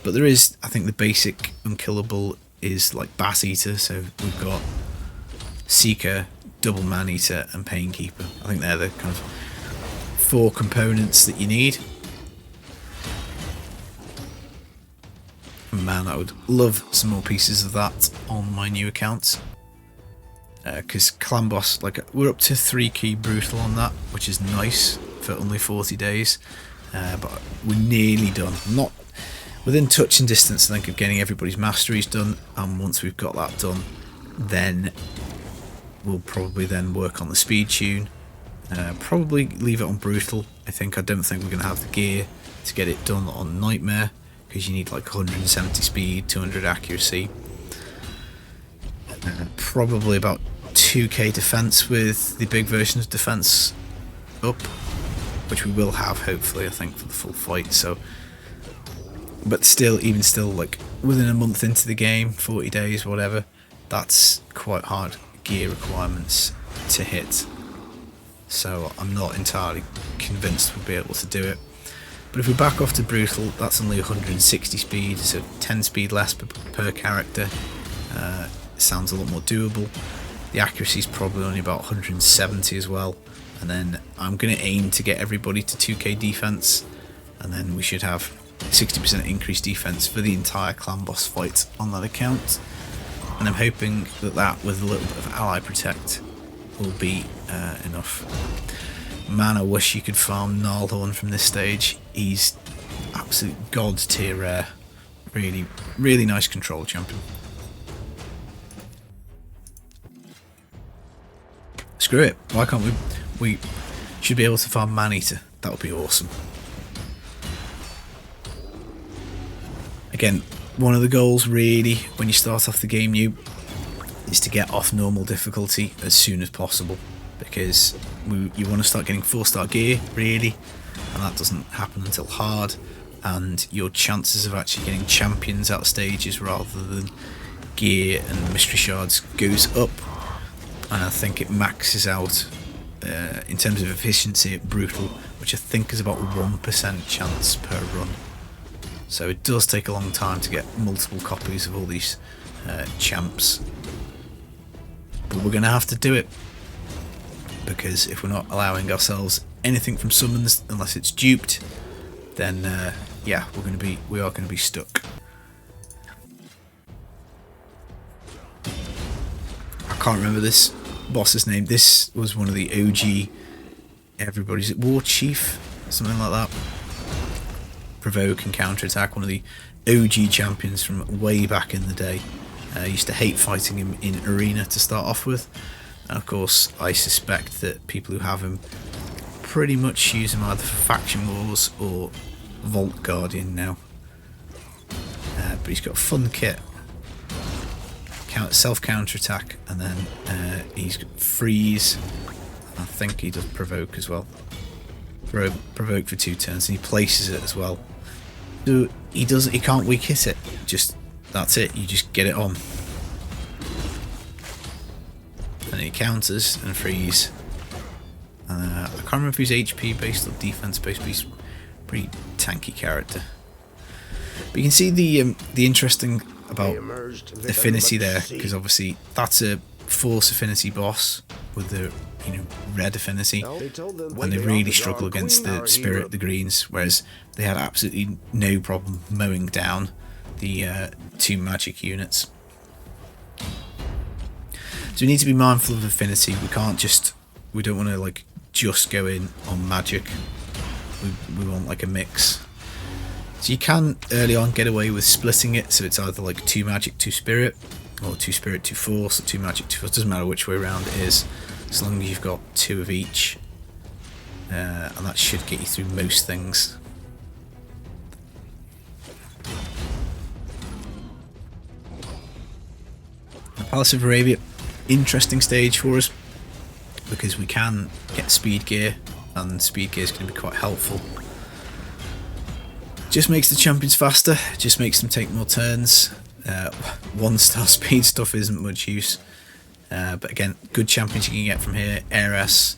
but there is, I think, the basic unkillable is like Bat Eater, so we've got Seeker, double man-eater and pain-keeper. I think they're the kind of 4 components that you need. Man, I would love some more pieces of that on my new account. Because clan boss, like, we're up to 3 key brutal on that, which is nice for only 40 days. But we're nearly done. Not within touch and distance, I think, of getting everybody's masteries done. And once we've got that done, then we'll probably then work on the speed tune. Probably leave it on brutal. I don't think we're going to have the gear to get it done on nightmare, because you need like 170 speed, 200 accuracy. Probably about 2k defense with the big version of defense up, which we will have hopefully, I think, for the full fight. So, but still, even still, like within a month into the game, 40 days, whatever, that's quite hard gear requirements to hit. So I'm not entirely convinced we'll be able to do it. But if we back off to brutal, that's only 160 speed, so 10 speed less per character. Sounds a lot more doable. The accuracy is probably only about 170 as well. And then I'm going to aim to get everybody to 2k defense, and then we should have 60% increased defense for the entire clan boss fight on that account. And I'm hoping that with a little bit of ally protect will be enough. Man, I wish you could farm Gnarlhorn from this stage. He's absolute god tier rare. Really, really nice control champion. Screw it. Why can't we? We should be able to farm Man-Eater. That would be awesome. Again, one of the goals really when you start off the game new is to get off normal difficulty as soon as possible, because you want to start getting 4-star gear really, and that doesn't happen until hard, and your chances of actually getting champions out of stages rather than gear and mystery shards goes up. And I think it maxes out in terms of efficiency at brutal, which I think is about 1% chance per run. So it does take a long time to get multiple copies of all these champs. But we're going to have to do it, because if we're not allowing ourselves anything from summons unless it's duped, then yeah, we are going to be stuck. I can't remember this boss's name. This was one of the OG, everybody's War Chief, something like that. Provoke and counter attack, one of the OG champions from way back in the day. I used to hate fighting him in arena to start off with, and of course I suspect that people who have him pretty much use him either for faction wars or Vault Guardian now. But he's got a fun kit. Self counter attack, and then he's got freeze. I think he does provoke as well. Provoke for 2 turns, and he places it as well. So he can't weak hit it. Just that's it. You just get it on, and he counters and freeze. I can't remember if he's HP based or defense based, but he's a pretty tanky character. But you can see the interesting about affinity there, because obviously that's a force affinity boss with the red affinity, and they really struggle against the spirit, the greens, whereas they had absolutely no problem mowing down the 2 magic units. So we need to be mindful of affinity. We don't want to like just go in on magic. We want like a mix. So you can early on get away with splitting it, so it's either like 2 magic, 2 spirit, or 2 spirit, 2 force, or 2 magic, 2 force. Doesn't matter which way around it is, as long as you've got 2 of each, and that should get you through most things. The Palace of Arabia, interesting stage for us, because we can get speed gear, and speed gear is going to be quite helpful. Just makes the champions faster, just makes them take more turns. 1-star speed stuff isn't much use. But again, good champions you can get from here. Heiress,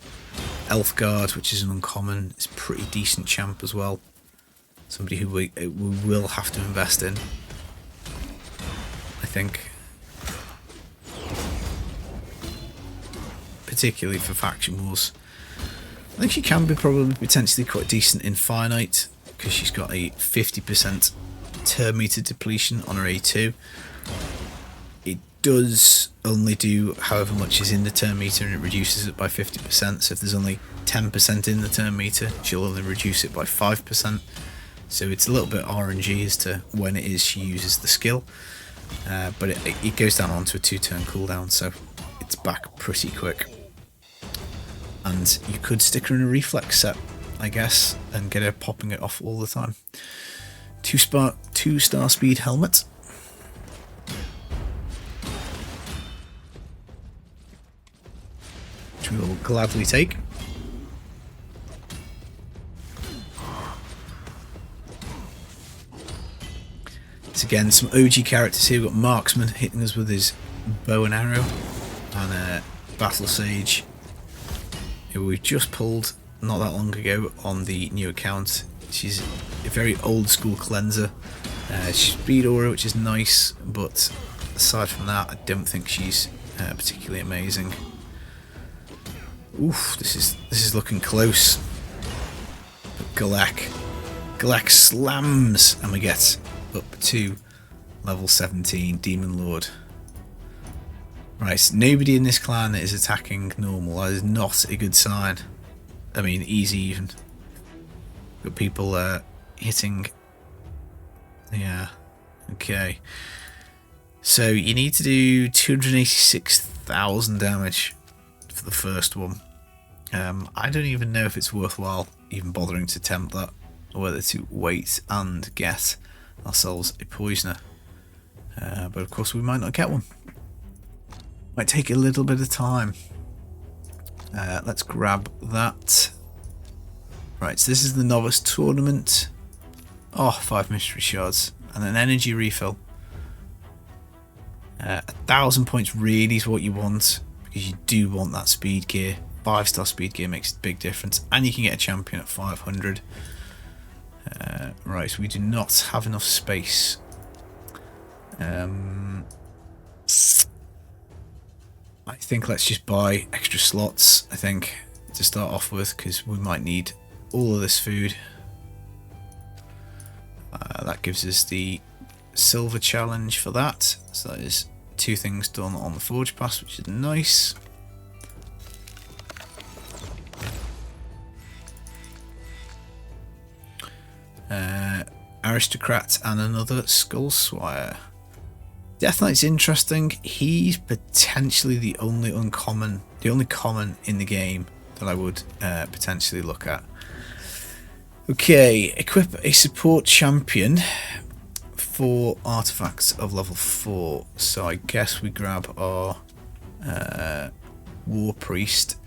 Elfguard, which is an uncommon, is a pretty decent champ as well. Somebody who we will have to invest in, I think. particularly for faction wars. I think she can be probably potentially quite decent in finite, because she's got a 50% turn meter depletion on her A2. It does only do however much is in the turn meter, and it reduces it by 50%. So if there's only 10% in the turn meter, she'll only reduce it by 5%. So it's a little bit RNG as to when it is she uses the skill. But it goes down onto a 2-turn cooldown, so it's back pretty quick. And you could stick her in a reflex set, I guess, and get her popping it off all the time. 2-star speed helmet. Which we will gladly take. So again, some OG characters here. We've got Marksman hitting us with his bow and arrow, and Battle Sage, who we just pulled not that long ago on the new account. She's a very old school cleanser. Speed aura, which is nice, but aside from that, I don't think she's particularly amazing. Oof, this is looking close. But Galek slams, and we get up to level 17 Demon Lord. Right, nobody in this clan is attacking normal. That is not a good sign. I mean, easy even. Got people hitting. Yeah. Okay. So you need to do 286,000 damage for the first one. I don't even know if it's worthwhile even bothering to attempt that, or whether to wait and get ourselves a poisoner. But of course we might not get one. Might take a little bit of time. Let's grab that. Right, so this is the novice tournament. Oh, 5 mystery shards and an energy refill. 1,000 points really is what you want, because you do want that speed gear. 5-star speed gear makes a big difference, and you can get a champion at 500. Right, so we do not have enough space. I think let's just buy extra slots, I think, to start off with, because we might need all of this food. That gives us the silver challenge for that. So that is 2 things done on the Forge Pass, which is nice. Aristocrat and another Skull Swire. Death Knight's interesting. He's potentially the only common in the game that I would potentially look at. Okay, equip a support champion for artifacts of level 4. So I guess we grab our War Priest.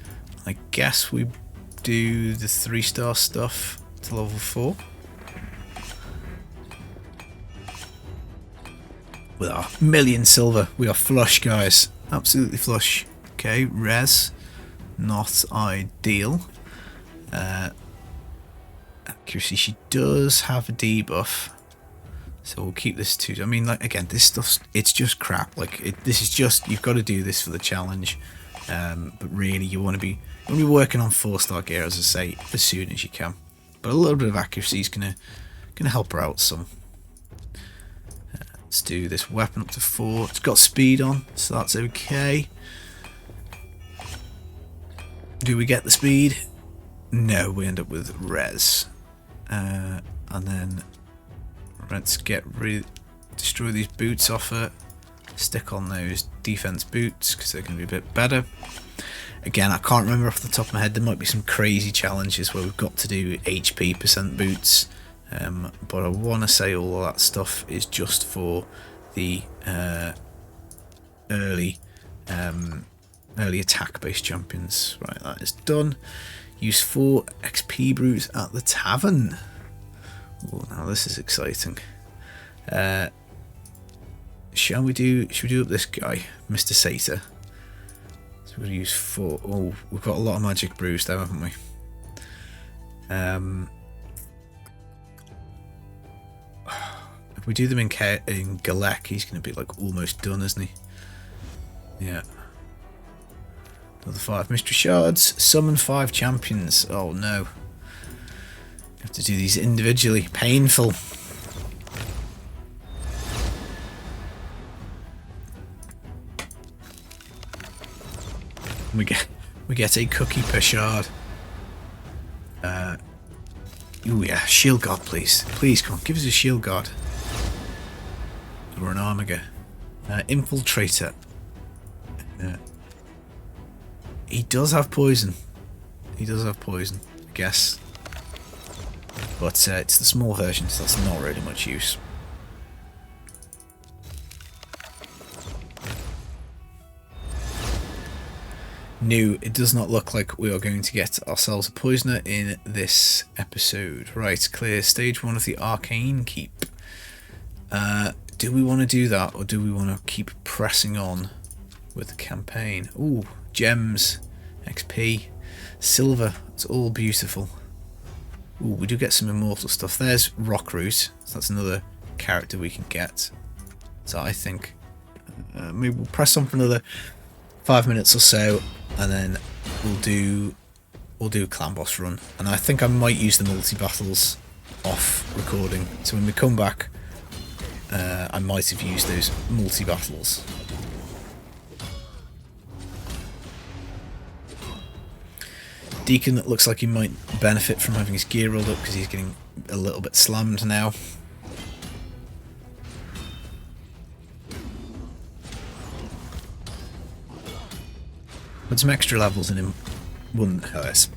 I guess we do the 3-star stuff to level 4. With our 1,000,000 silver, we are flush, guys. Absolutely flush. Okay, res, not ideal. Accuracy, she does have a debuff, so we'll keep this too. I mean, like, again, this stuff's, it's just crap. Like, this is just, you've got to do this for the challenge. But really, you want to be working on 4-star gear, as I say, as soon as you can. But a little bit of accuracy is gonna help her out some. Let's do this weapon up to 4. It's got speed on, so that's okay. Do we get the speed? No, we end up with res. And then let's destroy these boots off her. Stick on those defense boots, because they're going to be a bit better. Again, I can't remember off the top of my head. There might be some crazy challenges where we've got to do HP % boots. But I want to say all of that stuff is just for the early attack based champions. Right, that is done. Use 4 XP brews at the tavern. Oh, now this is exciting. Should we do up this guy, Mr. Satyr? So we'll use 4. Oh, we've got a lot of magic brews though, haven't we? If we do them in Galek, he's going to be like almost done, isn't he? Yeah. Another 5 mystery shards. Summon 5 champions. Oh no. You have to do these individually. Painful. We get a cookie per shard. Ooh yeah, shield guard please. Please come on, give us a shield guard. Or an armiger. Infiltrator. He does have poison. He does have poison, I guess. But it's the small version, so that's not really much use. No, it does not look like we are going to get ourselves a poisoner in this episode. Right, clear stage 1 of the Arcane Keep. Do we want to do that, or do we want to keep pressing on with the campaign? Ooh, gems, XP, silver, it's all beautiful. Ooh, we do get some immortal stuff. There's Rockroot, so that's another character we can get. So I think maybe we'll press on for another 5 minutes or so, and then we'll do a clan boss run. And I think I might use the multi-battles off recording, so when we come back I might have used those multi-battles. Deacon, that looks like he might benefit from having his gear rolled up because he's getting a little bit slammed now. Put some extra levels in him wouldn't hurt us.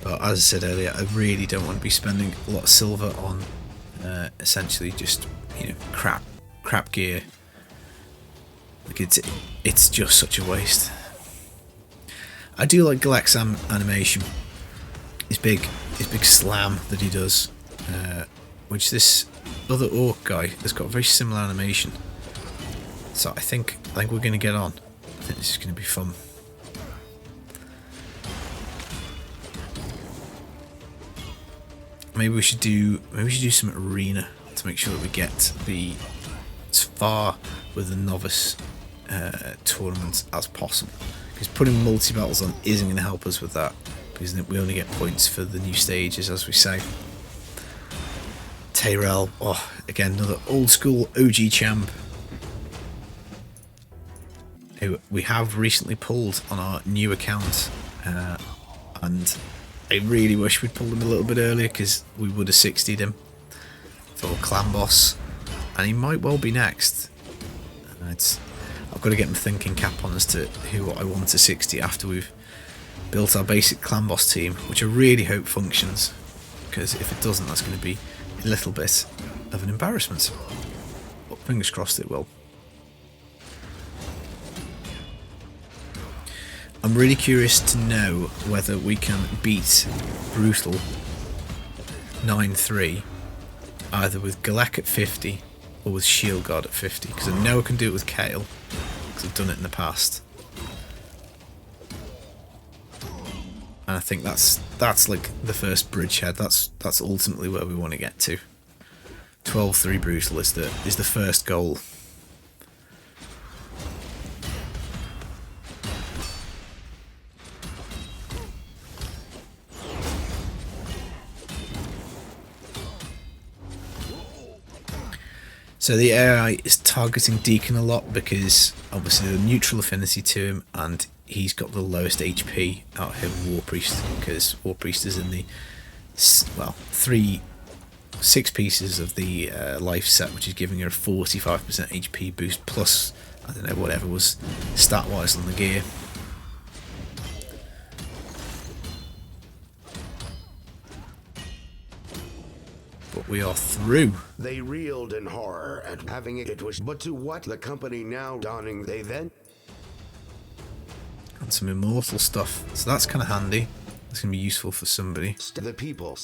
But as I said earlier, I really don't want to be spending a lot of silver on essentially just, you know, crap gear. Like it's just such a waste. I do like Galek's animation. His big slam that he does, which this other orc guy has got a very similar animation. So I think we're going to get on. I think this is going to be fun. Maybe we should do some arena to make sure that we get as far with the novice tournament as possible. Because putting multi-battles on isn't going to help us with that, because we only get points for the new stages, as we say. Tyrell, oh, again, another old school OG champ, who we have recently pulled on our new account, and I really wish we'd pulled him a little bit earlier, because we would have 60'd him for clan boss, and he might well be next. I've got to get my thinking cap on as to who I want to 60 after we've built our basic clan boss team, which I really hope functions, because if it doesn't, that's going to be a little bit of an embarrassment. But fingers crossed it will. I'm really curious to know whether we can beat Brutal 9-3 either with Galek at 50 or with Shield Guard at 50, because I know I can do it with Kale, because I've done it in the past. And I think that's like the first bridgehead. That's ultimately where we want to get to. 12-3 Brutal is the first goal. So the AI is targeting Deacon a lot because obviously the neutral affinity to him, and he's got the lowest HP out of him, War Priest, because War Priest is in the 6 pieces of the life set, which is giving her a 45% HP boost plus, I don't know, whatever was stat wise on the gear. But we are through. They reeled in horror at having it was, but to what the company now donning they then? And some immortal stuff, so that's kind of handy. That's going to be useful for somebody. The people.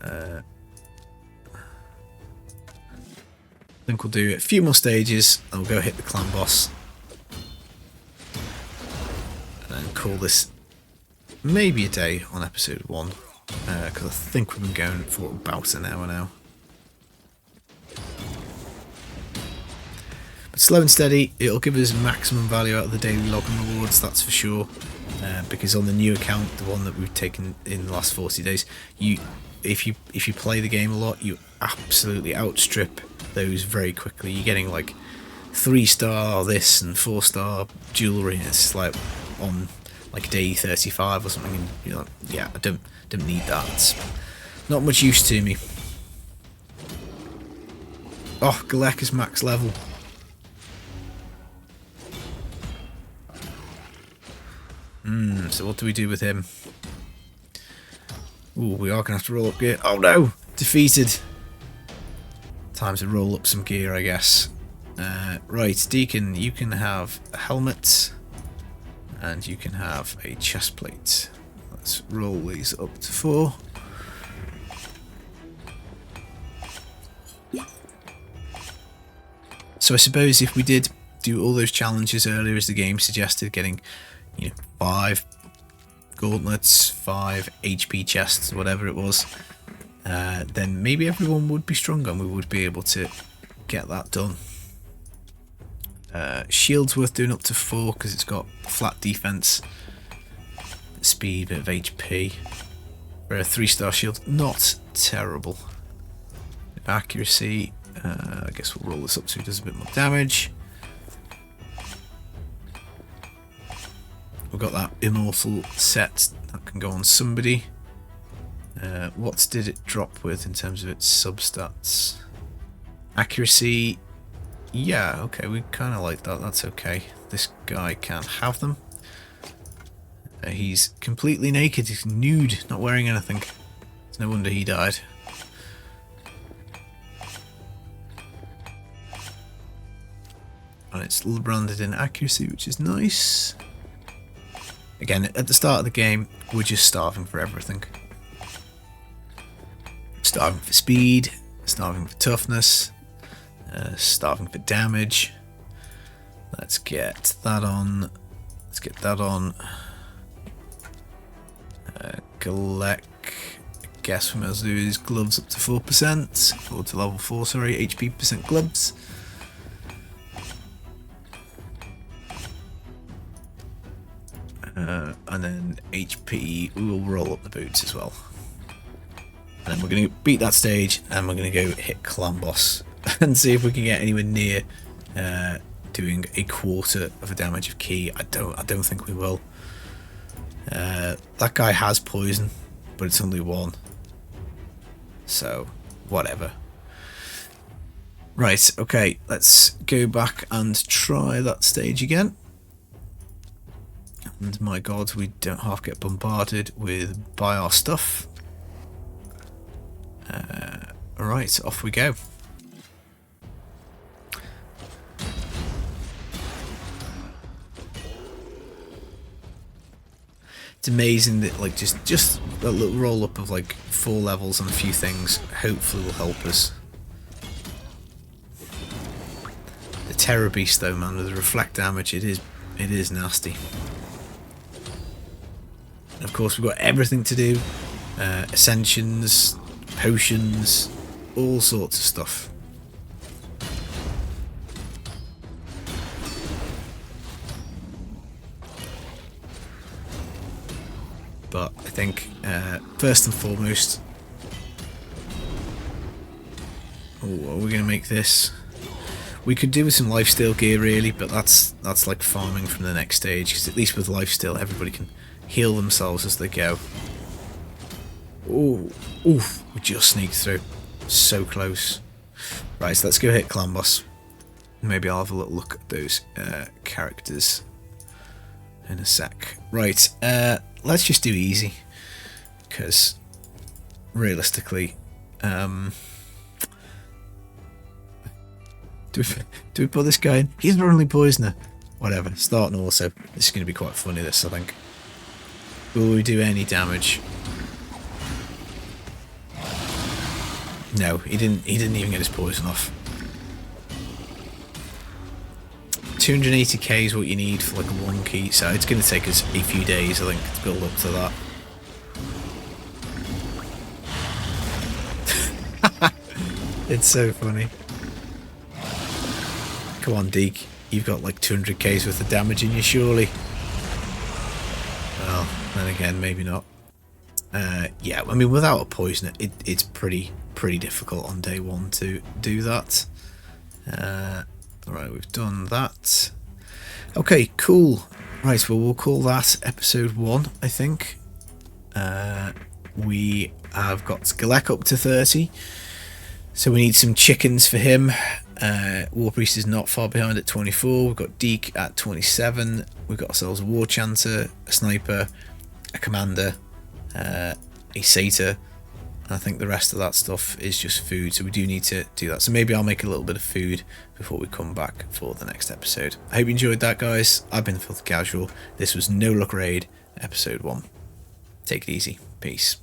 I think we'll do a few more stages and we'll go hit the clan boss. And then call this maybe a day on episode 1. Because I think we've been going for about an hour now. Slow and steady, it'll give us maximum value out of the daily login rewards, that's for sure. Because on the new account, the one that we've taken in the last 40 days, if you play the game a lot, you absolutely outstrip those very quickly. You're getting like 3-star this and 4-star jewelry, and it's like on like day 35 or something, and you're like, yeah, I don't need that. It's not much use to me. Oh, Galek is max level. So what do we do with him? Ooh, we are going to have to roll up gear. Oh no! Defeated! Time to roll up some gear, I guess. Right, Deacon, you can have a helmet. And you can have a chest plate. Let's roll these up to 4. So I suppose if we did do all those challenges earlier as the game suggested, getting 5 gauntlets, 5 HP chests, whatever it was, then maybe everyone would be stronger and we would be able to get that done. Shield's worth doing up to 4 because it's got flat defense, speed, bit of HP. For a 3-star shield, not terrible. Accuracy, I guess we'll roll this up so it does a bit more damage. We've got that immortal set that can go on somebody. What did it drop with in terms of its substats? Accuracy, yeah, okay, we kind of like that, that's okay. This guy can't have them. He's completely naked, he's nude, not wearing anything. It's no wonder he died. And it's branded in accuracy, which is nice. Again, at the start of the game, we're just starving for everything. Starving for speed, starving for toughness, starving for damage. Let's get that on. Let's get that on. Galek. I guess we might as well do his gloves up to 4%. Or to level 4, sorry, HP percent gloves. And then HP, we will roll up the boots as well. And then we're going to beat that stage and we're going to go hit Clan Boss and see if we can get anywhere near doing a quarter of a damage of key. I don't think we will. That guy has poison, but it's only 1. So, whatever. Right, okay, let's go back and try that stage again. And my god, we don't half get bombarded with buy our stuff. Alright, off we go. It's amazing that like just a little roll up of like 4 levels on a few things hopefully will help us. The Terror Beast though, man, with the reflect damage, it is nasty. And of course we've got everything to do, ascensions, potions, all sorts of stuff. But I think first and foremost, are we going to make this? We could do with some lifesteal gear really, but that's like farming from the next stage, because at least with lifesteal everybody can heal themselves as they go. Oh, oof, we just sneaked through. So close. Right, so let's go hit Clan Boss. Maybe I'll have a little look at those characters in a sec. Right, let's just do easy, because realistically, do we put this guy in? He's our only poisoner. Whatever, starting also. This is going to be quite funny, this, I think. Will we do any damage? No, he didn't even get his poison off. 280k is what you need for like a 1 key, so it's going to take us a few days, I think, to build up to that. It's so funny. Come on, Deke. You've got like 200k's worth of damage in you, surely. Well, then again, maybe not. Yeah, I mean, without a poisoner, it's pretty difficult on day 1 to do that. Alright, we've done that. Okay, cool. Right, well, we'll call that episode 1, I think. We have got Galek up to 30. So we need some chickens for him. War Priest is not far behind at 24. We've got Deke at 27. We've got ourselves a War Chanter, a Sniper, a Commander, a Satyr. And I think the rest of that stuff is just food. So we do need to do that. So maybe I'll make a little bit of food before we come back for the next episode. I hope you enjoyed that, guys. I've been the Filthy Casual. This was No Luck Raid, episode 1. Take it easy. Peace.